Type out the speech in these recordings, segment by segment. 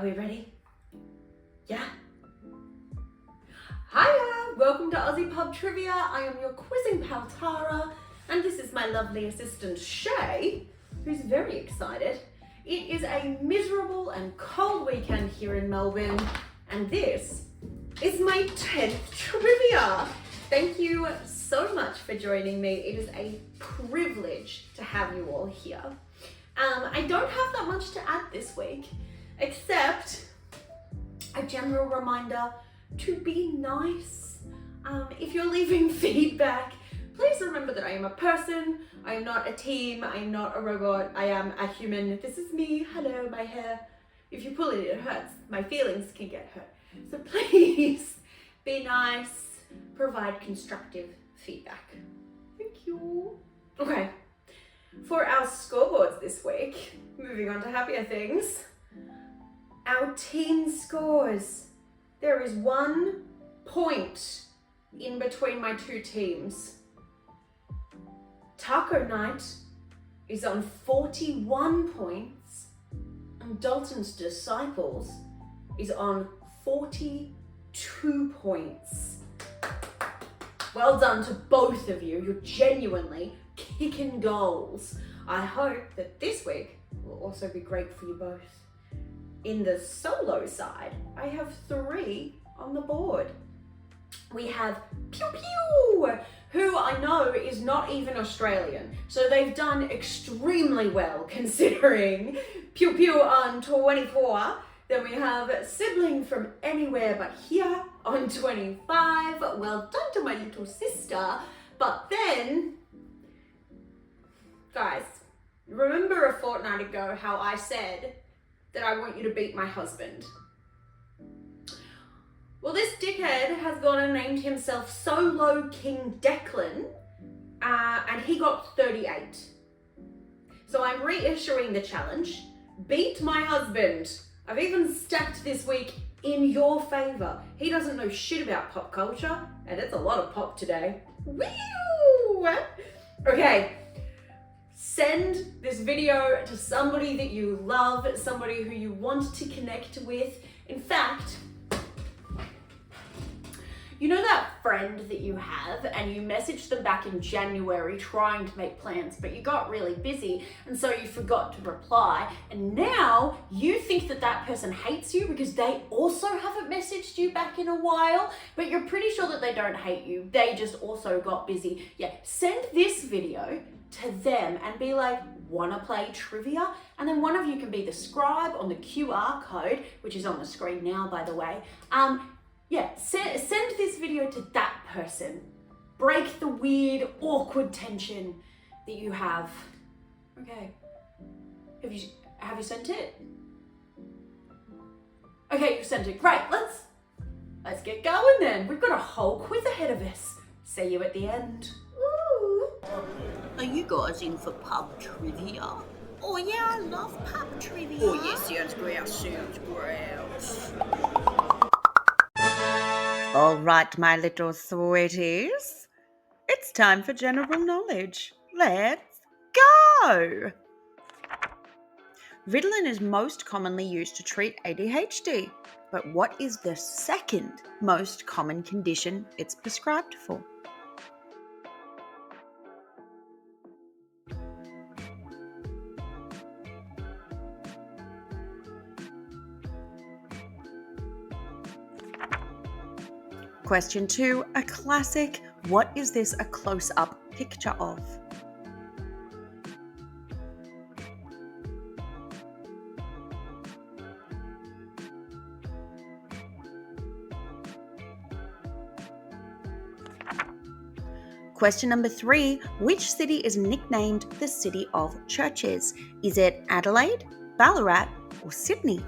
Are we ready? Yeah? Hiya! Welcome to Aussie Pub Trivia. I am your quizzing pal Tara, and this is my lovely assistant Shay, who's very excited. It is a miserable and cold weekend here in Melbourne, and this is my 10th trivia. Thank you so much for joining me. It is a privilege to have you all here. I don't have that much to add this week, except a general reminder to be nice. If you're leaving feedback, please remember that I am a person, I am not a team, I am not a robot, I am a human. This is me. Hello, my hair. If you pull it, it hurts. My feelings can get hurt. So please be nice, provide constructive feedback. Thank you. Okay, for our scoreboards this week, moving on to happier things, our team scores. There is 1 point in between my two teams. Taco Night is on 41 points and Dalton's Disciples is on 42 points. Well done to both of you. You're genuinely kicking goals. I hope that this week will also be great for you both. In the solo side, I have 3 on the board. We have Pew Pew, who I know is not even Australian, so they've done extremely well considering. Pew Pew on 24. Then we have Sibling from Anywhere But Here on 25. Well done to my little sister. But then, guys, remember a fortnight ago how I said that I want you to beat my husband? Well, this dickhead has gone and named himself Solo King Declan, and he got 38. So I'm reissuing the challenge. Beat my husband. I've even stacked this week in your favor. He doesn't know shit about pop culture, and it's a lot of pop today. Woo! Okay. Send this video to somebody that you love, somebody who you want to connect with. In fact, you know that friend that you have and you messaged them back in January trying to make plans, but you got really busy and so you forgot to reply, and now you think that that person hates you because they also haven't messaged you back in a while, but you're pretty sure that they don't hate you. They just also got busy. Yeah, send this video to them and be like, wanna play trivia? And then one of you can be the scribe on the QR code, which is on the screen now, by the way. Yeah, send this video to that person. Break the weird, awkward tension that you have. Okay, have you sent it? Okay, you sent it, great, let's get going then. We've got a whole quiz ahead of us. See you at the end. Ooh. Are you guys in for pub trivia? Oh yeah, I love pub trivia. Oh yes, sounds great. All right, my little sweeties. It's time for general knowledge. Let's go! Ritalin is most commonly used to treat ADHD, but what is the second most common condition it's prescribed for? Question 2, a classic. What is this a close-up picture of? Question number 3, which city is nicknamed the City of Churches? Is it Adelaide, Ballarat, or Sydney?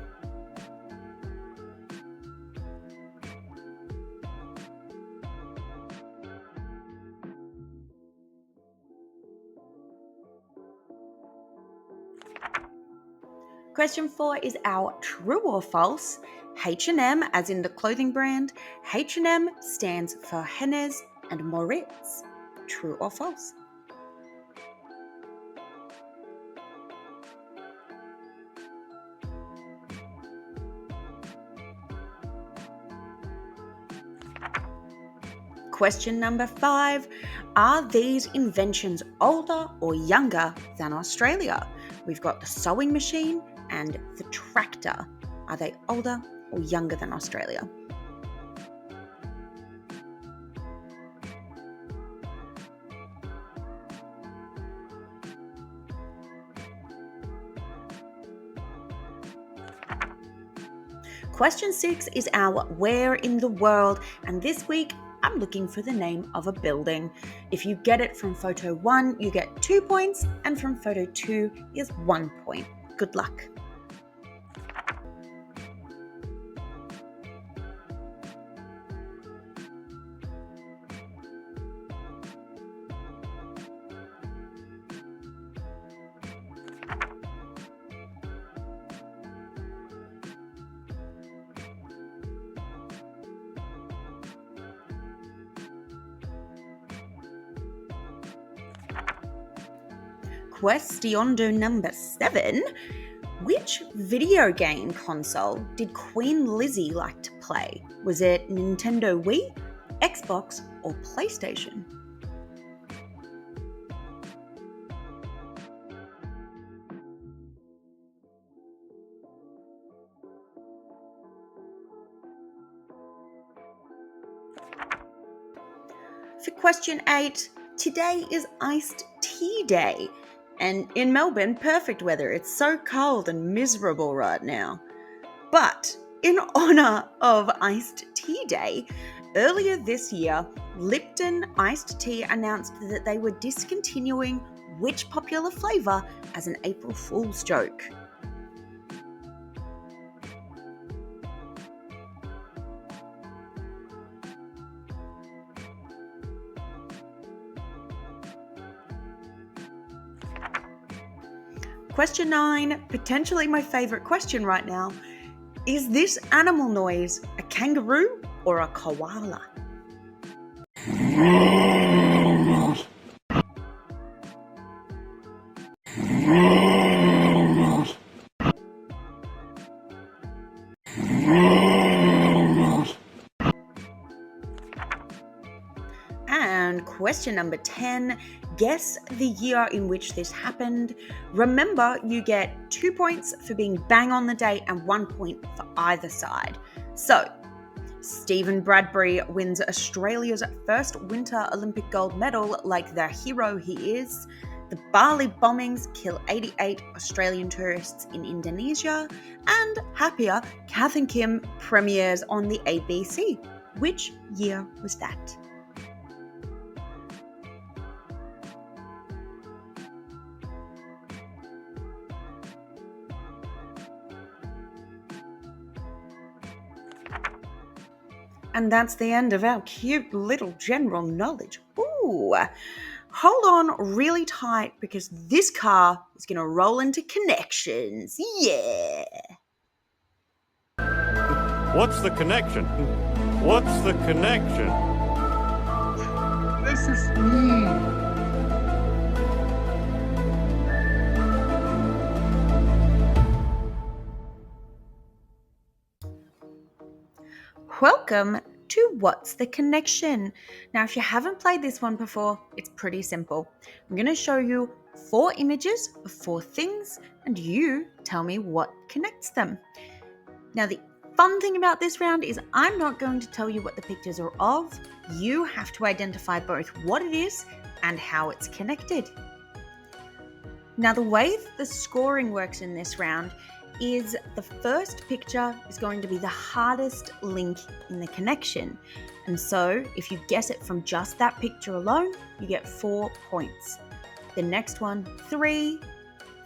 Question 4 is our true or false. H&M, as in the clothing brand, H&M stands for Hennes and Moritz. True or false? Question number 5. Are these inventions older or younger than Australia? We've got the sewing machine and the tractor. Are they older or younger than Australia? Question 6 is our where in the world, and this week I'm looking for the name of a building. If you get it from photo 1, you get 2 points, and from photo 2 is 1 point. Good luck. Question number 7. Which video game console did Queen Lizzie like to play? Was it Nintendo Wii, Xbox, or PlayStation? For question 8, today is iced tea day. And in Melbourne, perfect weather. It's so cold and miserable right now. But in honour of Iced Tea Day, earlier this year, Lipton Iced Tea announced that they were discontinuing which popular flavour as an April Fool's joke? Question 9, potentially my favourite question right now. Is this animal noise a kangaroo or a koala? And question number 10, guess the year in which this happened. Remember, you get 2 points for being bang on the date and 1 point for either side. So, Stephen Bradbury wins Australia's first Winter Olympic gold medal like the hero he is. The Bali bombings kill 88 Australian tourists in Indonesia. And happier, Kath and Kim premieres on the ABC. Which year was that? And that's the end of our cute little general knowledge. Ooh, hold on really tight because this car is going to roll into connections. Yeah. What's the connection? What's the connection? This is me. Welcome to What's the Connection? Now, if you haven't played this one before, it's pretty simple. I'm going to show you 4 images of 4 things, and you tell me what connects them. Now, the fun thing about this round is I'm not going to tell you what the pictures are of. You have to identify both what it is and how it's connected. Now, the way the scoring works in this round is the first picture is going to be the hardest link in the connection. And so if you guess it from just that picture alone, you get 4 points. The next one, 3,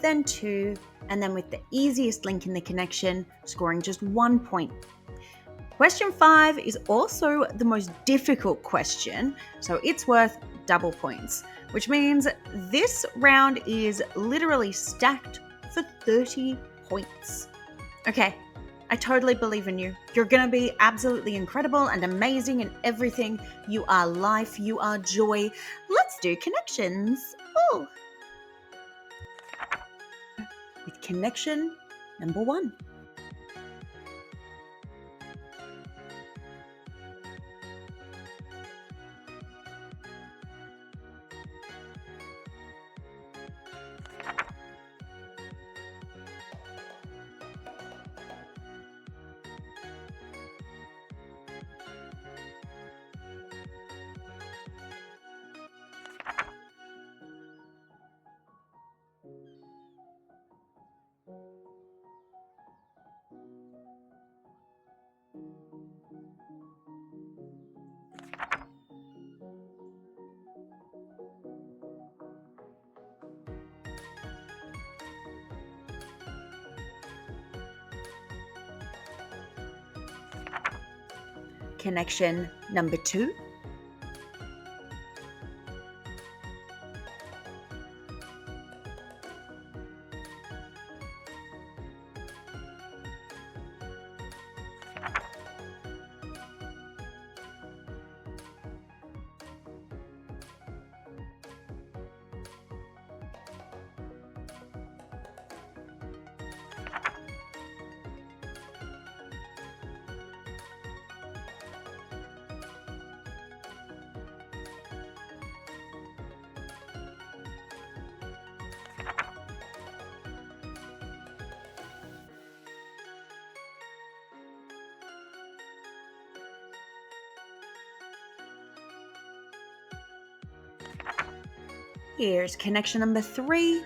then 2, and then with the easiest link in the connection, scoring just 1 point. Question 5 is also the most difficult question, so it's worth double points, which means this round is literally stacked for 30 points. Okay, I totally believe in you. You're gonna be absolutely incredible and amazing in everything. You are life, you are joy. Let's do connections. Oh, with connection number 1. connection number 2. Here's connection number 3.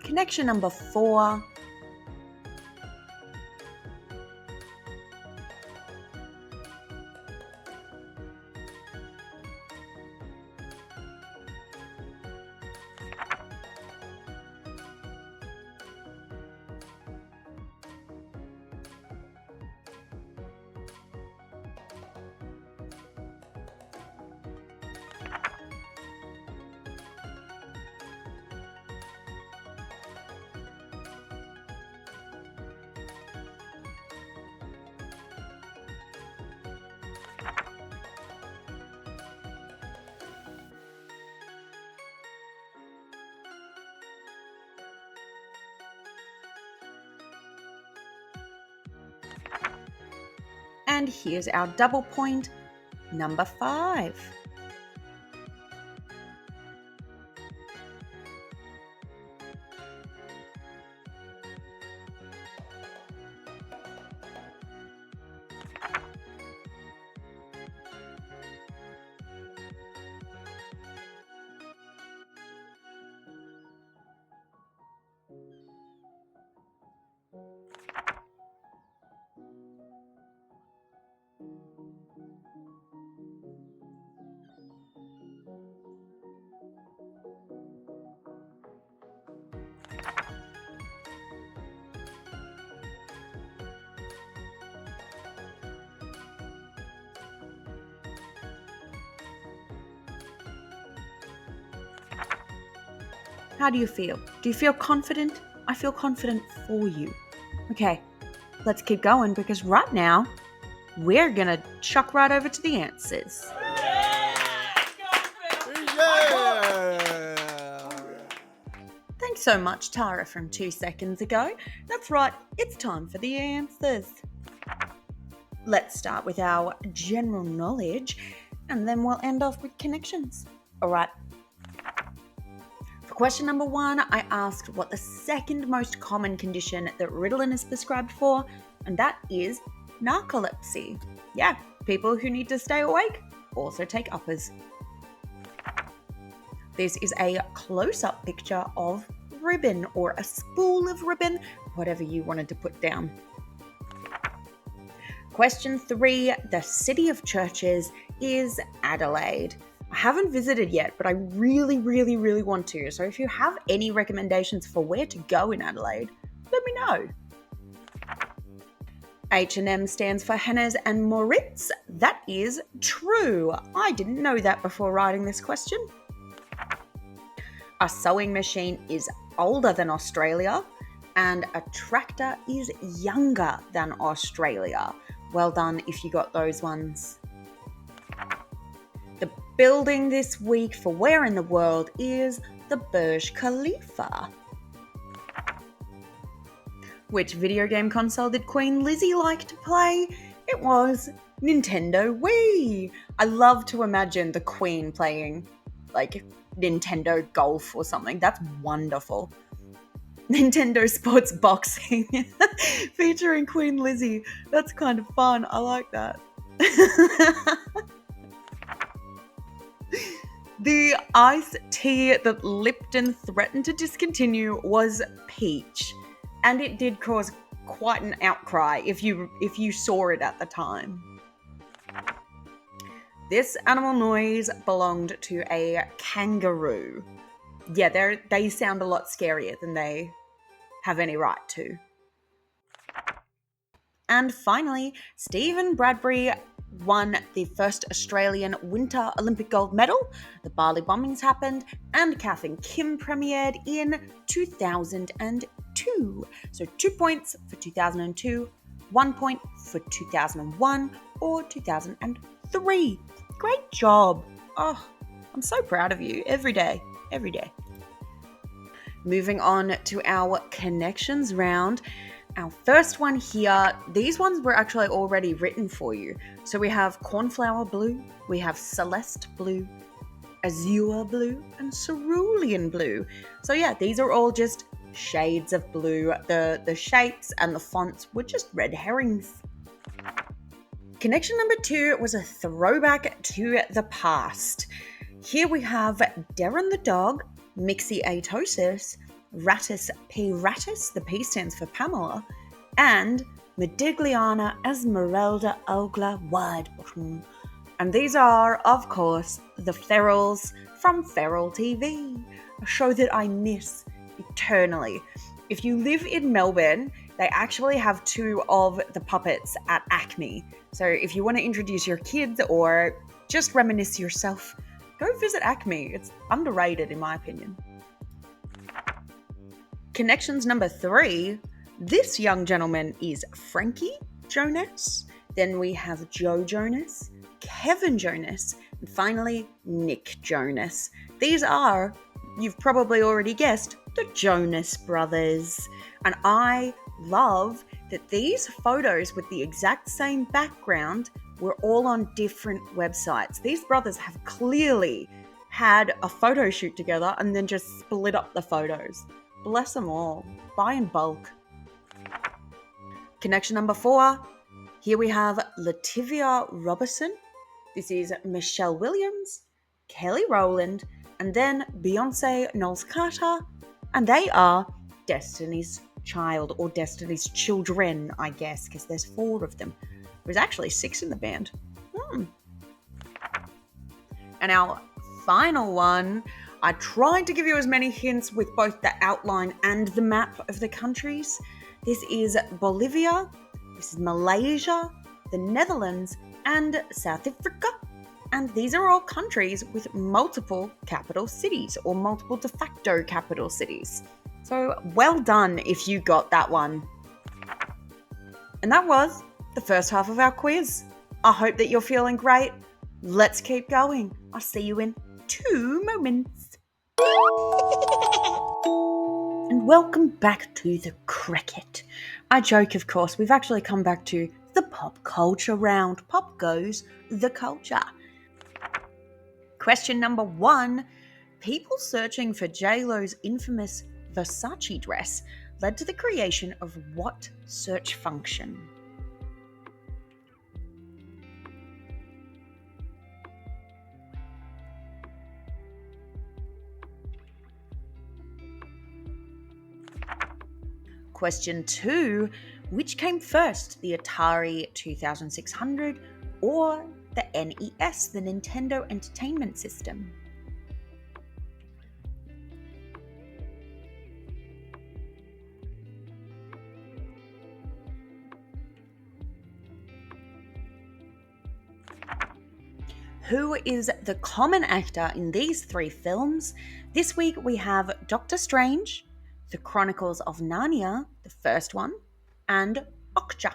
Connection number 4. And here's our double point number 5. How do you feel? Do you feel confident? I feel confident for you. Okay, let's keep going because right now we're gonna chuck right over to the answers. Thanks so much, Tara from 2 seconds ago. That's right, it's time for the answers. Let's start with our general knowledge and then we'll end off with connections. All right. For question number 1, I asked what the second most common condition that Ritalin is prescribed for, and that is narcolepsy. Yeah, people who need to stay awake also take uppers. This is a close-up picture of ribbon or a spool of ribbon, whatever you wanted to put down. Question 3, the city of churches is Adelaide. I haven't visited yet, but I really want to. So if you have any recommendations for where to go in Adelaide, let me know. H&M stands for Hennes and Mauritz. That is true. I didn't know that before writing this question. A sewing machine is older than Australia, and a tractor is younger than Australia. Well done if you got those ones. The building this week for where in the world is the Burj Khalifa. Which video game console did Queen Lizzie like to play? It was Nintendo Wii. I love to imagine the Queen playing like Nintendo Golf or something. That's wonderful. Nintendo Sports Boxing featuring Queen Lizzie. That's kind of fun. I like that. The iced tea that Lipton threatened to discontinue was peach, and it did cause quite an outcry if you saw it at the time. This animal noise belonged to a kangaroo. Yeah, they sound a lot scarier than they have any right to. And finally, Stephen Bradbury won the first Australian Winter Olympic gold medal. The Bali bombings happened, and Kath and Kim premiered in 2002. So 2 points for 2002, 1 point for 2001 or 2003. Great job. Oh, I'm so proud of you every day. Moving on to our connections round. Our first one here, these ones were actually already written for you. So we have cornflower blue, we have celeste blue, azure blue, and cerulean blue. So yeah, these are all just shades of blue. The shapes and the fonts were just red herrings. Connection number 2 was a throwback to the past. Here we have Darren the dog, Myxiotosis, Rattus P. Rattus, the P stands for Pamela, and Modigliana Esmeralda Ogla Widebottom. And these are, of course, the Ferals from Feral TV, a show that I miss eternally. If you live in Melbourne, they actually have 2 of the puppets at Acme. So if you want to introduce your kids or just reminisce yourself, go visit Acme. It's underrated in my opinion. Connections number 3. This young gentleman is Frankie Jonas. Then we have Joe Jonas, Kevin Jonas, and finally Nick Jonas. These are, you've probably already guessed, the Jonas Brothers. And I love that these photos with the exact same background were all on different websites. These brothers have clearly had a photo shoot together and then just split up the photos. Bless them all. Buy in bulk. Connection number 4. Here we have Lativia Robertson. This is Michelle Williams, Kelly Rowland, and then Beyonce Knowles Carter. And they are Destiny's Child, or Destiny's Children, I guess, because there's 4 of them. There's actually 6 in the band. And our final one, I tried to give you as many hints with both the outline and the map of the countries. This is Bolivia, this is Malaysia, the Netherlands, and South Africa. And these are all countries with multiple capital cities, or multiple de facto capital cities. So well done if you got that one. And that was the first half of our quiz. I hope that you're feeling great. Let's keep going. I'll see you in 2 moments. And welcome back to the cricket. I joke, of course. We've actually come back to the pop culture round. Pop goes the culture. Question number 1. People searching for J-Lo's infamous Versace dress led to the creation of what search function? Question 2. Which came first, the Atari 2600 or the NES, the Nintendo Entertainment System? Who is the common actor in these 3 films? This week we have Doctor Strange, The Chronicles of Narnia, the first one, and Okja.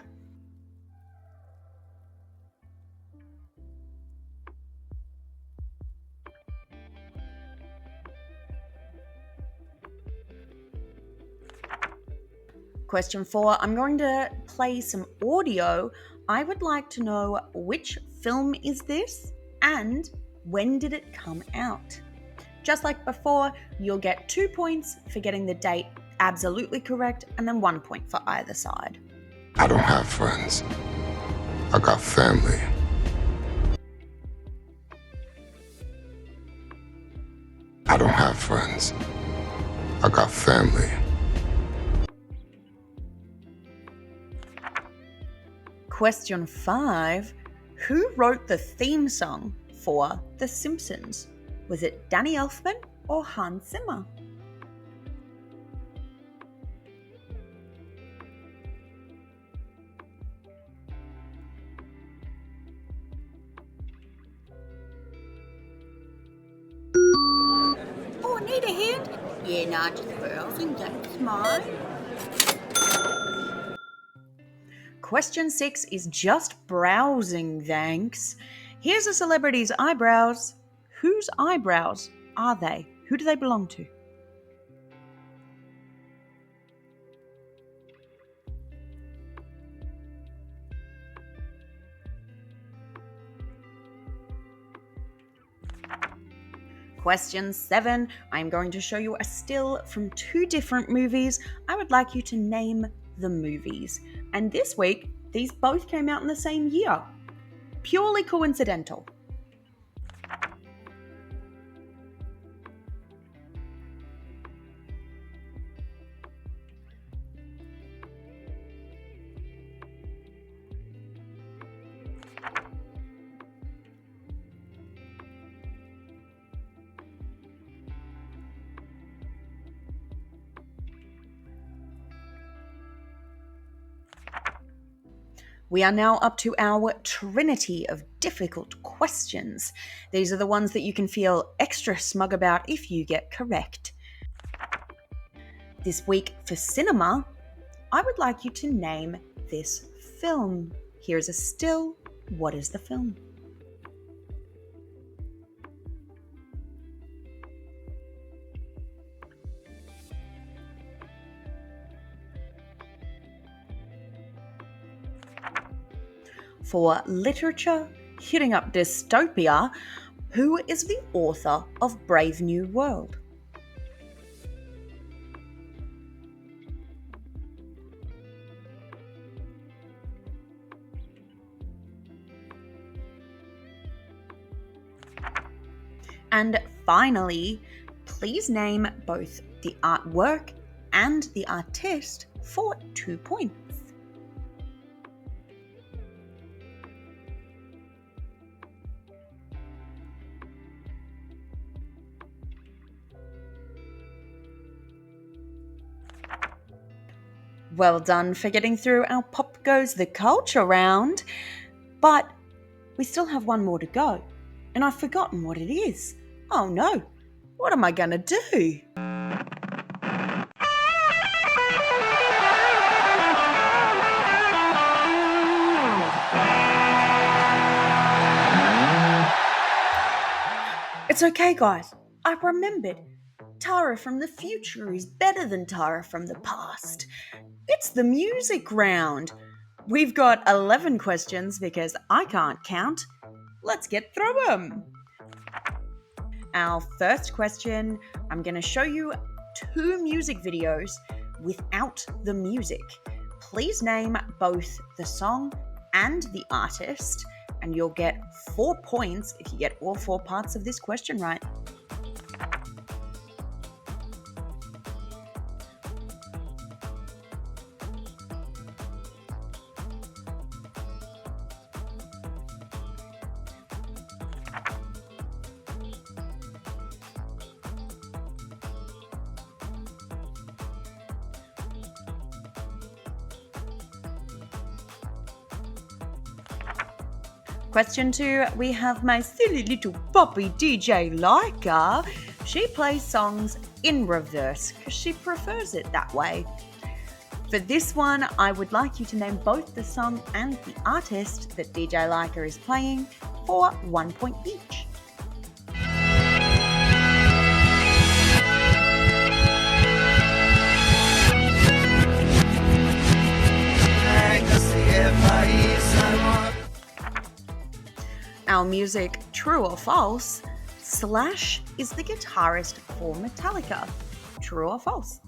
Question 4, I'm going to play some audio. I would like to know which film is this and when did it come out? Just like before, you'll get 2 points for getting the date absolutely correct and then 1 point for either side. I don't have friends. I got family. I don't have friends. I got family. Question 5, who wrote the theme song for The Simpsons? Was it Danny Elfman or Hans Zimmer? Oh, need a hand? Yeah, nah, just browsing, thanks, mate. Question 6 is just browsing, thanks. Here's a celebrity's eyebrows. Whose eyebrows are they? Who do they belong to? Question 7, I'm going to show you a still from 2 different movies. I would like you to name the movies. And this week, these both came out in the same year. Purely coincidental. We are now up to our trinity of difficult questions. These are the ones that you can feel extra smug about if you get correct. This week for cinema, I would like you to name this film. Here's a still. What is the film? For literature, hitting up dystopia, who is the author of Brave New World? And finally, please name both the artwork and the artist for 2 points. Well done for getting through our Pop Goes the Culture round. But we still have one more to go, and I've forgotten what it is. Oh no, what am I gonna do? It's okay, guys. I remembered. Tara from the future is better than Tara from the past. It's the music round. We've got 11 questions because I can't count. Let's get through them. Our first question, I'm going to show you 2 music videos without the music. Please name both the song and the artist, and you'll get 4 points if you get all 4 parts of this question right. Question 2, we have my silly little poppy DJ Laika. She plays songs in reverse because she prefers it that way. For this one, I would like you to name both the song and the artist that DJ Laika is playing for 1 point each. Our music, true or false? Slash is the guitarist for Metallica. True or false?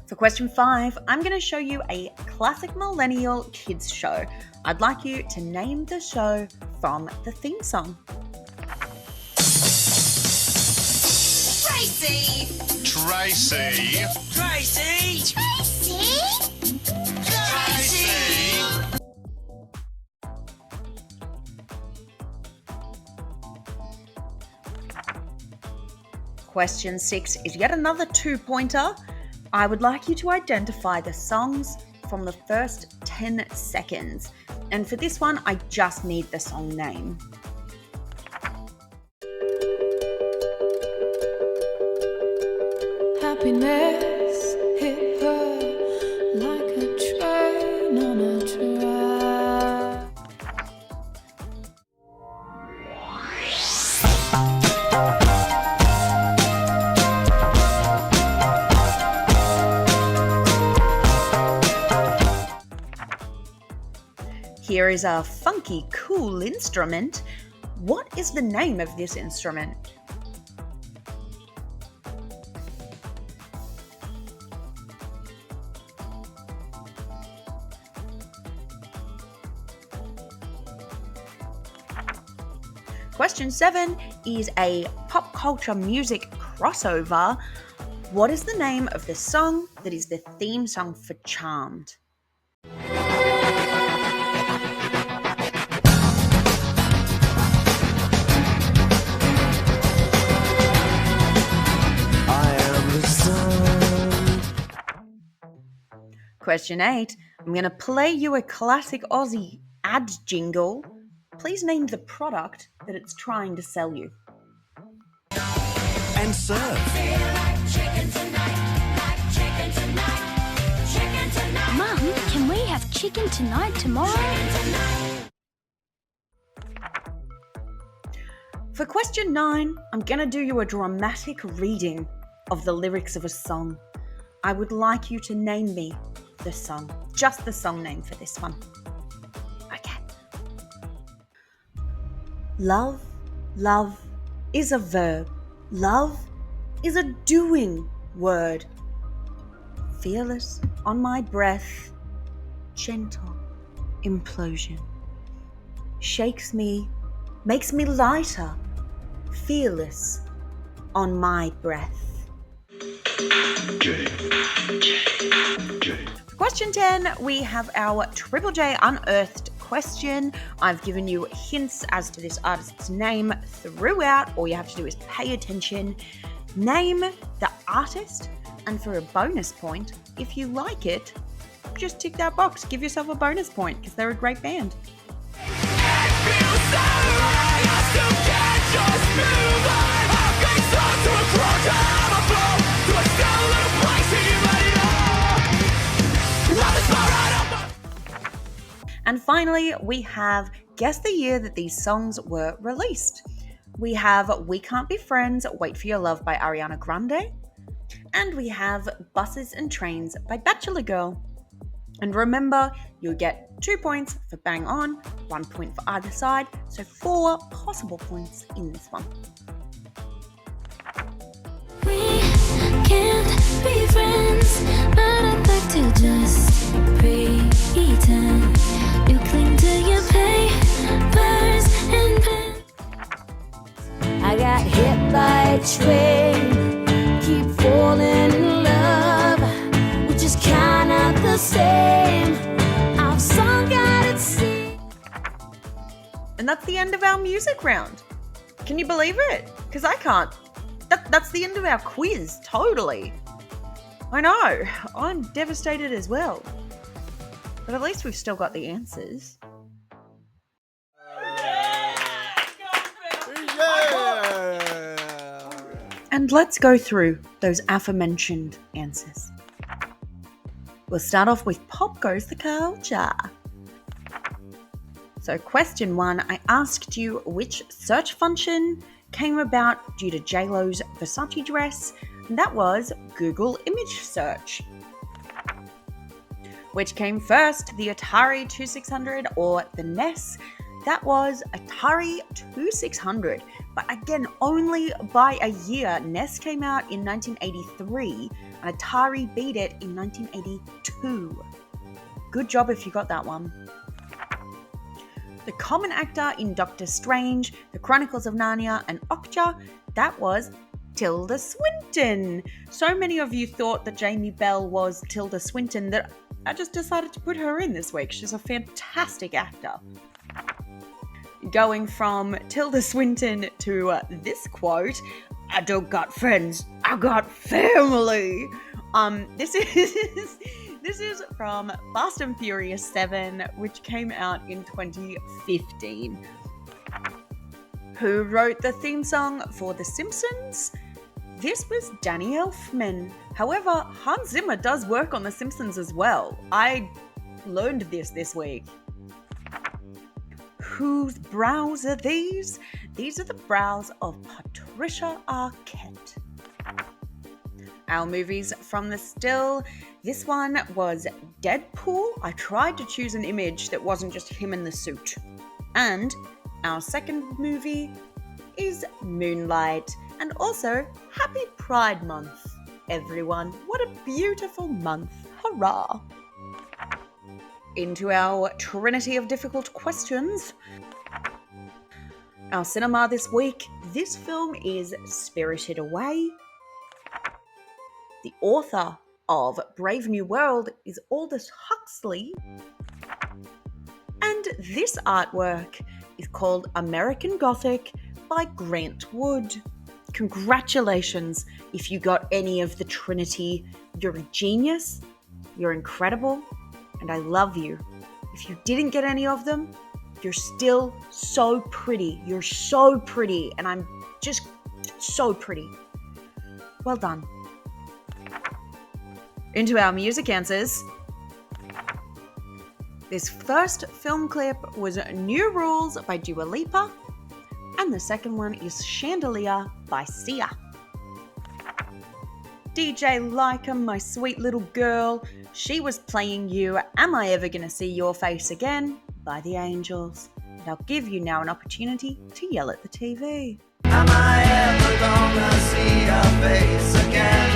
For question 5, I'm going to show you a classic millennial kids show. I'd like you to name the show from the theme song. Tracy! Tracy! Tracy! Tracy! Tracy! Question 6 is yet another 2-pointer. I would like you to identify the songs from the first 10 seconds. And for this one, I just need the song name. Happiness hit her like a train on a track. Here is a funky, cool instrument. What is the name of this instrument? Question 7 is a pop culture music crossover. What is the name of the song that is the theme song for Charmed? Question 8, I'm going to play you a classic Aussie ad jingle. Please name the product that it's trying to sell you. And serve. Mum, can we have chicken tonight tomorrow? For question 9, I'm going to do you a dramatic reading of the lyrics of a song. I would like you to name me the song, just the song name for this one. Okay. Love, love is a verb. Love is a doing word. Fearless on my breath, gentle implosion. Shakes me, makes me lighter, fearless on my breath. Question 10, we have our Triple J Unearthed question. I've given you hints as to this artist's name throughout. All you have to do is pay attention, name the artist, and for a bonus point, if you like it, just tick that box. Give yourself a bonus point because they're a great band. And finally, we have guess the year that these songs were released. We have We Can't Be Friends, Wait for Your Love by Ariana Grande. And we have Buses and Trains by Bachelor Girl. And remember, you'll get 2 points for bang on, 1 point for either side, so 4 possible points in this one. We can't be friends, but I'd like to just pretend. You cling to your papers and pens. I got hit by a train, keep falling in love, which is kind of the same. I've sunk out at sea. And that's the end of our music round. Can you believe it? Because I can't. That's the end of our quiz, totally. I know, I'm devastated as well. But at least we've still got the answers. And let's go through those aforementioned answers. We'll start off with Pop Goes the Culture. So question 1, I asked you which search function came about due to JLo's Versace dress, and that was Google image search. Which came first, the Atari 2600 or the NES? That was Atari 2600, but again, only by a year. NES came out in 1983, and Atari beat it in 1982. Good job if you got that one. The common actor in Doctor Strange, The Chronicles of Narnia, and Okja, that was Tilda Swinton. So many of you thought that Jamie Bell was Tilda Swinton that I just decided to put her in this week. She's a fantastic actor. Going from Tilda Swinton to this quote, I don't got friends, I got family. This is from Fast and Furious 7, which came out in 2015. Who wrote the theme song for The Simpsons? This was Danny Elfman. However, Hans Zimmer does work on The Simpsons as well. I learned this week. Whose brows are these? These are the brows of Patricia Arquette. Our movies from the still. This one was Deadpool. I tried to choose an image that wasn't just him in the suit. And our second movie is Moonlight. And also, Happy Pride Month, everyone. What a beautiful month. Hurrah! Into our trinity of difficult questions. Our cinema this week. This film is Spirited Away. The author of Brave New World is Aldous Huxley. And this artwork is called American Gothic by Grant Wood. Congratulations if you got any of the Trinity. You're a genius, you're incredible, and I love you. If you didn't get any of them, you're still so pretty. You're so pretty, and I'm just so pretty. Well done. Into our music answers. This first film clip was New Rules by Dua Lipa, and the second one is Chandelier by Sia. DJ Leica, my sweet little girl, she was playing you Am I Ever Gonna See Your Face Again by The Angels. And I'll give you now an opportunity to yell at the TV. Am I ever gonna see your face again?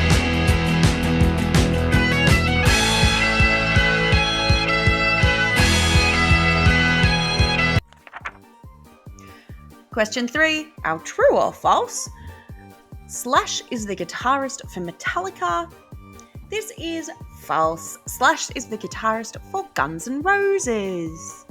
Question 3, our true or false. Slash is the guitarist for Metallica. This is false. Slash is the guitarist for Guns N' Roses.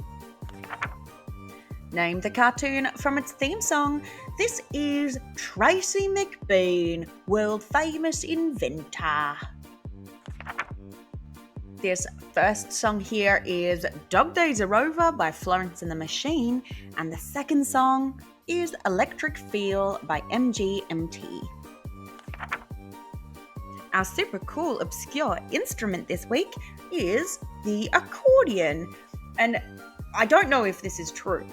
Name the cartoon from its theme song. This is Tracy McBean, world famous inventor. This first song here is Dog Days Are Over by Florence and the Machine, and the second song is Electric Feel by MGMT. Our super cool obscure instrument this week is the accordion. And I don't know if this is true,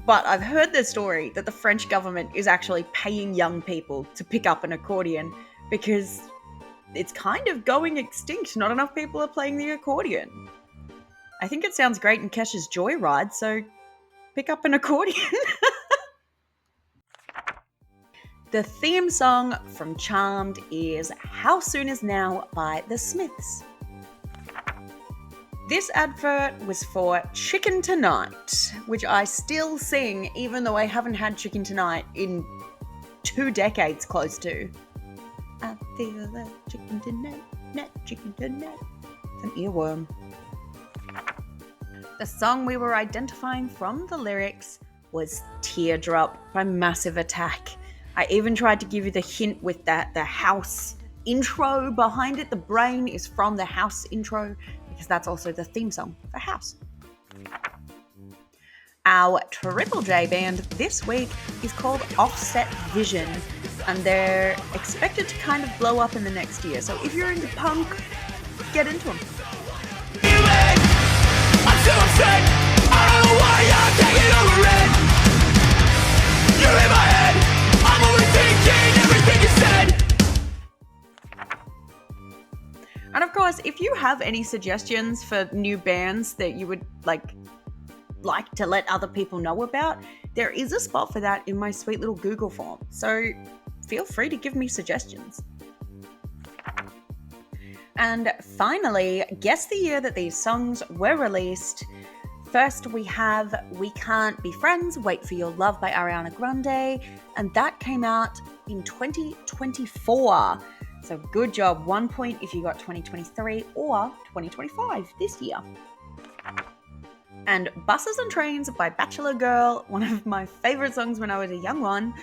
but I've heard the story that the French government is actually paying young people to pick up an accordion because it's kind of going extinct. Not enough people are playing the accordion. I think it sounds great in Kesha's Joyride, so pick up an accordion. The theme song from Charmed is How Soon Is Now by The Smiths. This advert was for Chicken Tonight, which I still sing even though I haven't had Chicken Tonight in 2 decades close to. I feel like chicken tonight, not chicken tonight. It's an earworm. The song we were identifying from the lyrics was Teardrop by Massive Attack. I even tried to give you the hint with that the house intro behind it. The brain is from the house intro because that's also the theme song for House. Our Triple J band this week is called Offset Vision, and they're expected to kind of blow up in the next year. So if you're into punk, get into them. I'm so upset. why I'm taking over it. You're in my head, I'm overthinking everything you said. And of course, if you have any suggestions for new bands that you would like to let other people know about, there is a spot for that in my sweet little Google form. So feel free to give me suggestions. And finally, guess the year that these songs were released. First, we have We Can't Be Friends, Wait for Your Love by Ariana Grande, and that came out in 2024. So good job. 1 point if you got 2023 or 2025 this year. And Buses and Trains by Bachelor Girl, one of my favorite songs when I was a young one.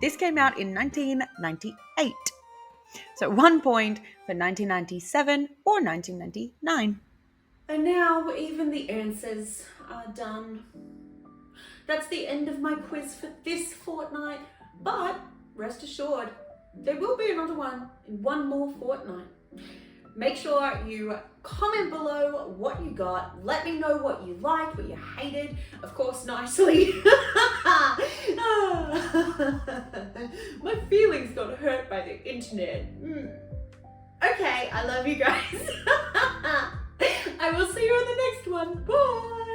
This came out in 1998. So 1 point for 1997 or 1999. And now even the answers are done. That's the end of my quiz for this fortnight, but rest assured, there will be another one in one more fortnight. Make sure you comment below what you got. Let me know what you liked, what you hated, of course nicely. My feelings got hurt by the internet. Okay, I love you guys. I will see you in the next one. Bye.